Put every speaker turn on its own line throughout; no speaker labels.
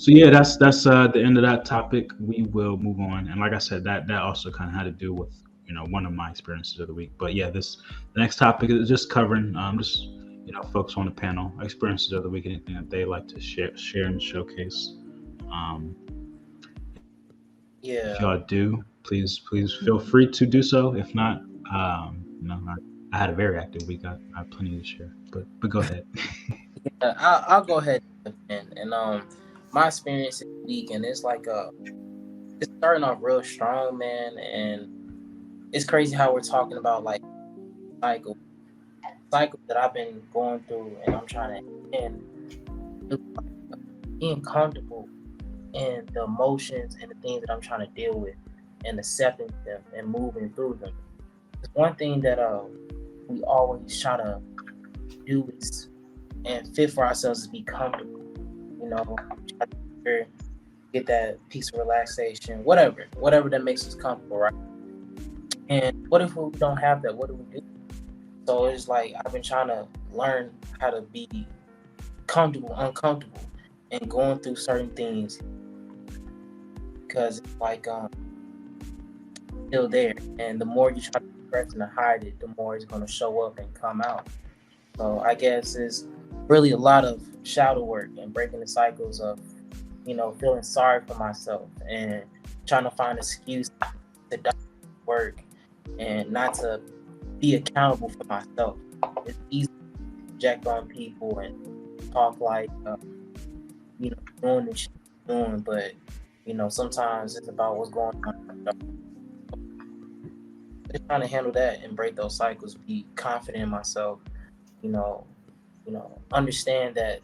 So yeah, that's the end of that topic. We will move on, and like I said, that also kind of had to do with one of my experiences of the week. But yeah, this the next topic is just covering just folks on the panel experiences of the week, anything that they like to share and showcase. Um, if
Yeah.
y'all do, please feel free to do so. If not, I had a very active week. I have plenty to share, but go ahead.
I'll go ahead and my experience this week, and it's like it's starting off real strong, man, and it's crazy how we're talking about like cycle cycle that I've been going through, and I'm trying to end being comfortable in the emotions and the things that I'm trying to deal with, and accepting them and moving through them. It's one thing that we always try to do is and fit for ourselves is be comfortable. You know, try to get that piece of relaxation, whatever that makes us comfortable, right? And what if we don't have that? What do we do? So it's like I've been trying to learn how to be comfortable, uncomfortable, and going through certain things because it's like still there. And the more you try to suppress and hide it, the more it's gonna show up and come out. So I guess it's really a lot of shadow work and breaking the cycles of, feeling sorry for myself and trying to find excuse to not work and not to be accountable for myself. It's easy to project on people and talk like, doing the shit you're doing, but sometimes it's about what's going on. Just trying to handle that and break those cycles, be confident in myself, you know, understand that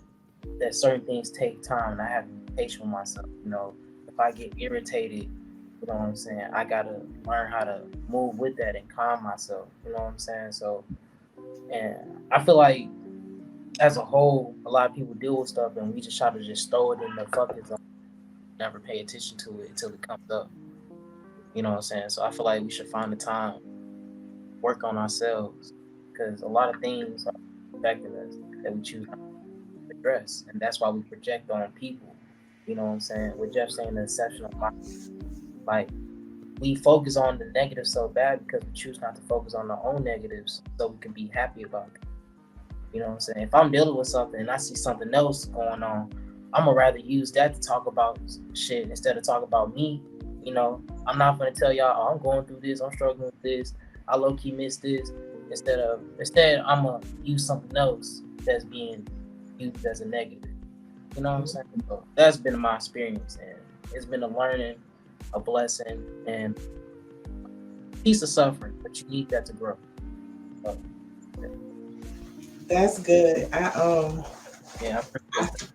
certain things take time and I have to be patient with myself. If I get irritated, you know what I'm saying, I gotta learn how to move with that and calm myself. You know what I'm saying? So and I feel like as a whole, a lot of people deal with stuff and we just try to just throw it in the fucking zone, never pay attention to it until it comes up. You know what I'm saying? So I feel like we should find the time, work on ourselves, because a lot of things are affecting us that we choose not to address, and that's why we project on people. You know what I'm saying? With Jeff saying the exceptional mind, like we focus on the negative so bad because we choose not to focus on our own negatives so we can be happy about it. You know what I'm saying? If I'm dealing with something and I see something else going on, I'm gonna rather use that to talk about shit instead of talk about me. You know, I'm not gonna tell y'all, oh, I'm going through this, I'm struggling with this, I low key miss this. Instead, I'm gonna use something else that's being used as a negative. You know what I'm saying? So that's been my experience, and it's been a learning, a blessing, and a piece of suffering, but you need that to grow. So,
That's good.
yeah, I
I
appreciate that.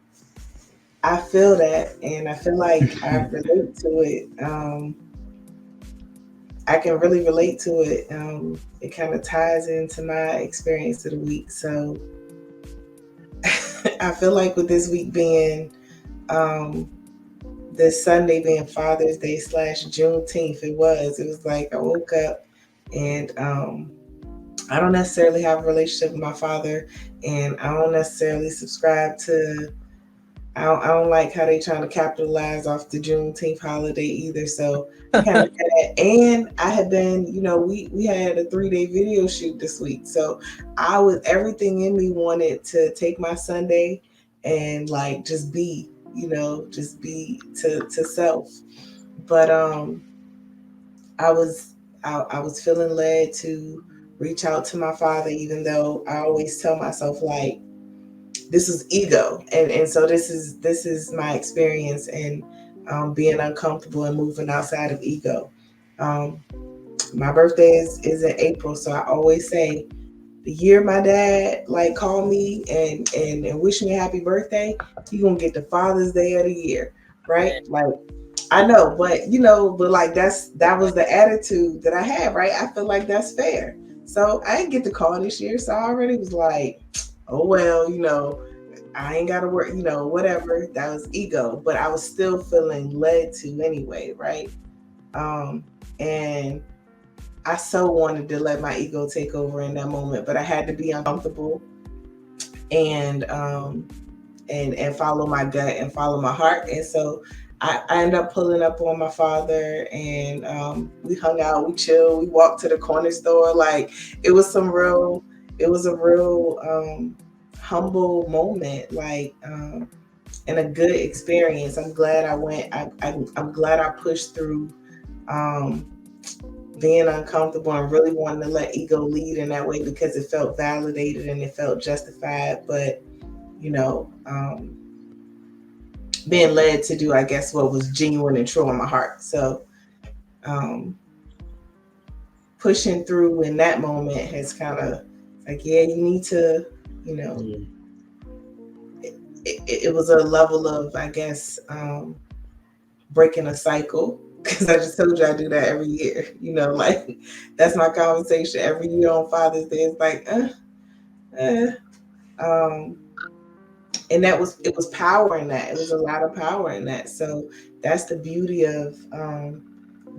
I feel that, and I feel like I relate to it. I can really relate to it. It kind of ties into my experience of the week. So I feel like with this week being um, this Sunday being Father's Day slash Juneteenth, it was like I woke up and I don't necessarily have a relationship with my father, and I don't necessarily subscribe to. I don't like how they trying to capitalize off the Juneteenth holiday either. So kind of that. And I had been, we had a 3 day video shoot this week. So I was everything in me wanted to take my Sunday and like just be to self. But I was feeling led to reach out to my father, even though I always tell myself like this is ego, and so this is my experience in being uncomfortable and moving outside of ego. Um, my birthday is in April, so I always say the year my dad like called me and wish me a happy birthday, you gonna get the Father's Day of the year, right?
Man,
Like I know, but like that was the attitude that I had, right? I feel like that's fair. So I didn't get the call this year, so I already was like, oh well, I ain't gotta work, whatever. That was ego, but I was still feeling led to anyway, right? Um, and I so wanted to let my ego take over in that moment, but I had to be uncomfortable and and follow my gut and follow my heart. And so I ended up pulling up on my father, and we hung out, we chilled, we walked to the corner store. Like it was it was a real humble moment, like and a good experience. I'm glad I went. I'm glad I pushed through um, being uncomfortable and really wanting to let ego lead in that way because it felt validated and it felt justified. But you know, being led to do, I guess, what was genuine and true in my heart. So um, pushing through in that moment has kind of like, yeah, you need to, you know, it was a level of, I guess, breaking a cycle. Because I just told you I do that every year. You know, like that's my conversation every year on Father's Day. It's like, um, and it was power in that. It was a lot of power in that. So that's the beauty of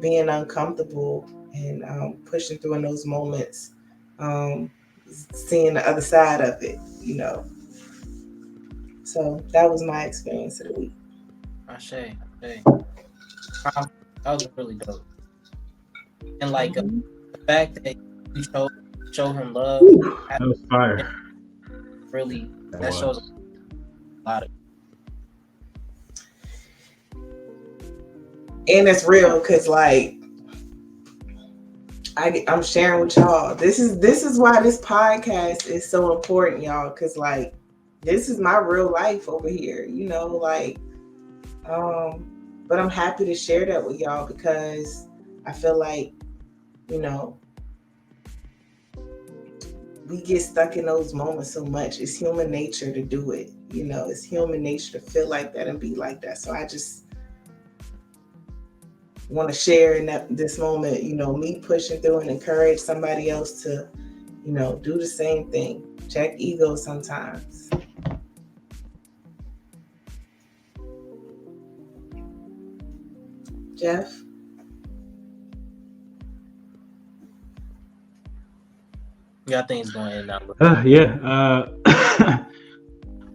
being uncomfortable and pushing through in those moments, um, seeing the other side of it. You know, so that was my experience of the week.
Ashe, Ashe. That was really dope. And like
Mm-hmm.
the fact that you show him love,
Whew,
that
that was fire.
really
That
that shows
was.
a lot of.
And it's real because like I'm sharing with y'all. This is why this podcast is so important, y'all. Because like this is my real life over here. You know, like um, but I'm happy to share that with y'all because I feel like, you know, we get stuck in those moments so much. It's human nature to do it. You know, it's human nature to feel like that and be like that. So I just want to share in this moment, you know, me pushing through and encourage somebody else to, you know, do the same thing. Check ego sometimes. Jeff?
You got things going in and out.
Yeah. A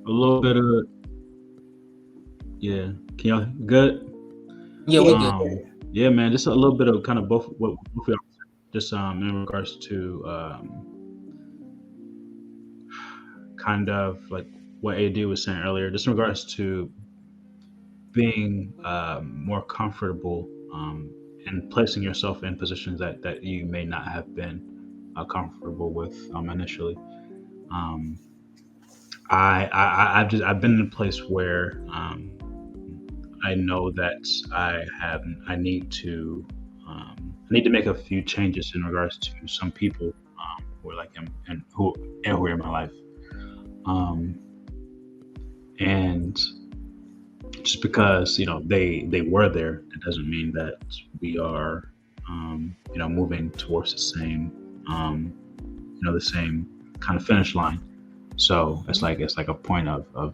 little bit of yeah. Can y'all good?
Yeah,
Yeah,
we good.
Yeah, man. Just a little bit of kind of both what both of y'all said. Just in regards to kind of like what AD was saying earlier, just in regards to being more comfortable and placing yourself in positions that you may not have been comfortable with initially. Um, I've been in a place where I know that I need I need to make a few changes in regards to some people who are like who are in my life, um, and just because they were there, it doesn't mean that we are moving towards the same the same kind of finish line. So it's like a point of a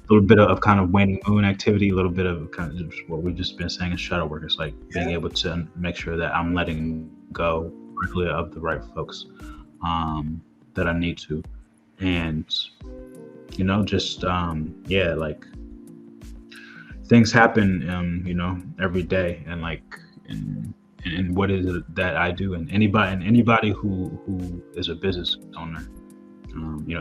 little bit of kind of waning moon activity, a little bit of kind of just what we've just been saying in shadow work. It's like being able to make sure that I'm letting go quickly of the right folks that I need to, and just yeah, like things happen every day, and like and what is it that I do, and anybody who is a business owner,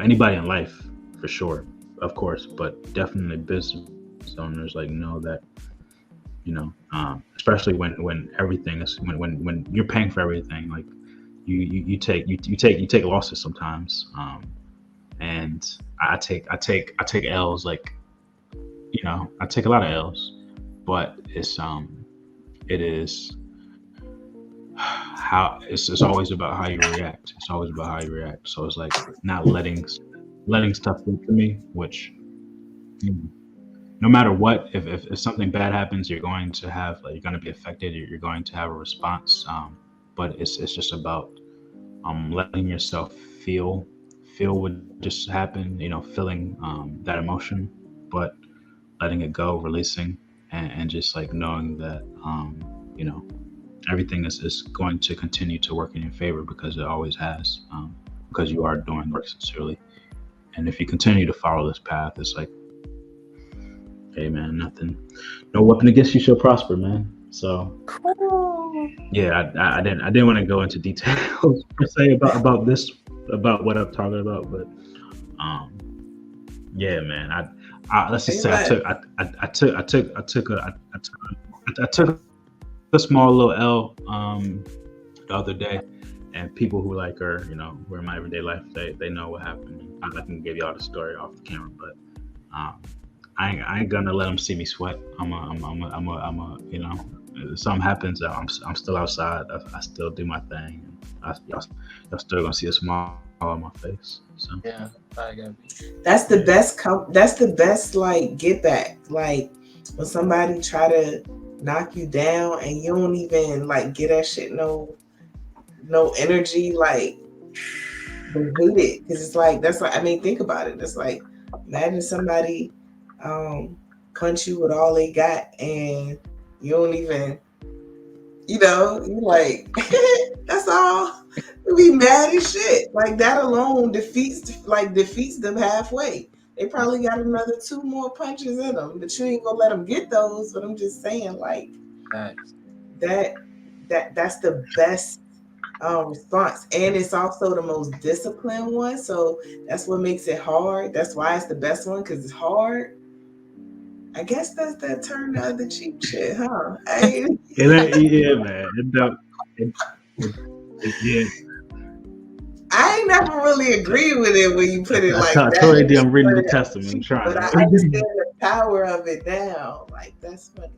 anybody in life for sure, of course, but definitely business owners like know that especially when everything is when you're paying for everything, like you take losses sometimes, and I take L's, like I take a lot of L's, but it is how it's always about how you react. It's always about how you react. So it's like not letting stuff get to me, which you know, no matter what, if something bad happens, you're going to have like you're going to be affected. You're going to have a response. But it's just about letting yourself feel what just happened. Feeling that emotion, but letting it go, releasing, and just like knowing that you know everything is going to continue to work in your favor because it always has, because you are doing work sincerely. And if you continue to follow this path, it's like, hey man, nothing, no weapon against you shall prosper, man. So
Cool.
yeah, I didn't want to go into details per se about this, about what I'm talking about, but um yeah, man, let's just say
Amen.
I took a small little L the other day, and people who like are, who are in my everyday life, they know what happened. I can give y'all the story off the camera, but um, I ain't gonna let them see me sweat. If something happens, I'm still outside. I still do my thing. Y'all still gonna see a smile on my face. So
Yeah, I got me.
That's the best. That's the best. Like get back. Like when somebody try to knock you down and you don't even like get that shit no energy. Like they hate it because it's like that's like I mean think about it. It's like imagine somebody um punch you with all they got and you don't even you like that's all. You be mad as shit. Like that alone defeats them halfway. They probably got another two more punches in them, but you ain't gonna let them get those. But I'm just saying, like
Facts.
that that's the best response, and it's also the most disciplined one. So that's what makes it hard. That's why it's the best one because it's hard. I guess that's that turn the other cheap shit, huh?
yeah, man. It, it, yeah.
I ain't never really agree with it when you put it like
I
that.
told you I'm reading the
But,
Testament. I'm trying.
but I understand the power of it now. Like that's funny.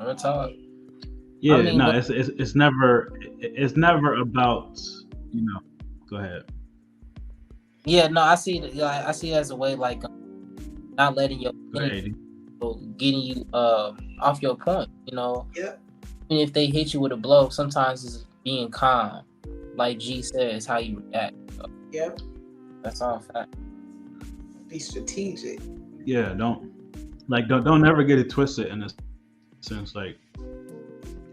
Real talk.
Yeah,
I mean,
no,
but
it's never about, you know. Go ahead.
yeah, no, I see it. Yeah, I see it as a way like not letting your
Go
enemy
ahead.
getting you off your point.
Yep.
Even if they hit you with a blow, sometimes it's being calm. Like G says, how you react. So
Yep.
that's all fact.
Be strategic.
Yeah, don't ever get it twisted in a sense. Like,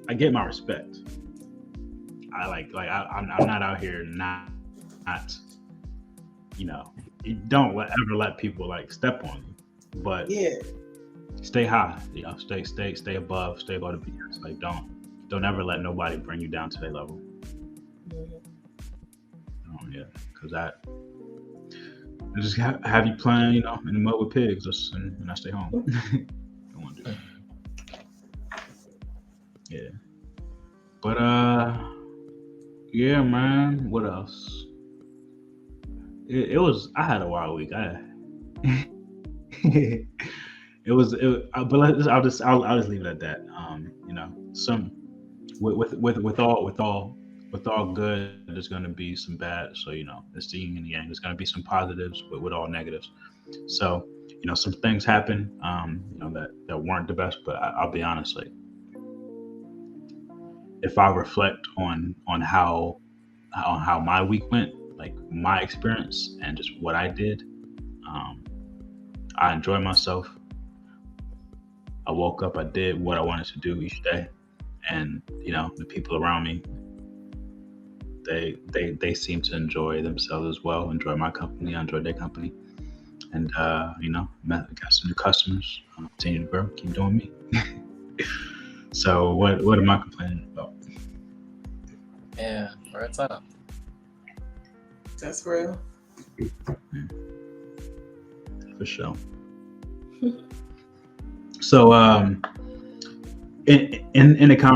I get my respect. I'm not out here not you know you don't ever let people like step on you, but
Yeah.
stay high. Stay above the BS. Like don't ever let nobody bring you down to their level.
Mhm.
Yeah, because that I just have you playing, in the mud with pigs, and I stay home. Don't want to do that. Yeah, but yeah, man. What else? It was. I had a wild week. But I'll just leave it at that. Some with all good, there's going to be some bad. So it's the yin and the yang. There's going to be some positives, but with all negatives. So some things happen, that weren't the best. But I'll be honest, like if I reflect on how my week went, like my experience and just what I did, um, I enjoyed myself. I woke up, I did what I wanted to do each day, and the people around me, they seem to enjoy themselves as well. Enjoy my company, I enjoy their company, and got some new customers. Continue to grow, keep doing me. So what am I complaining about?
Yeah, real talk.
That's real.
For sure. So in the conversation.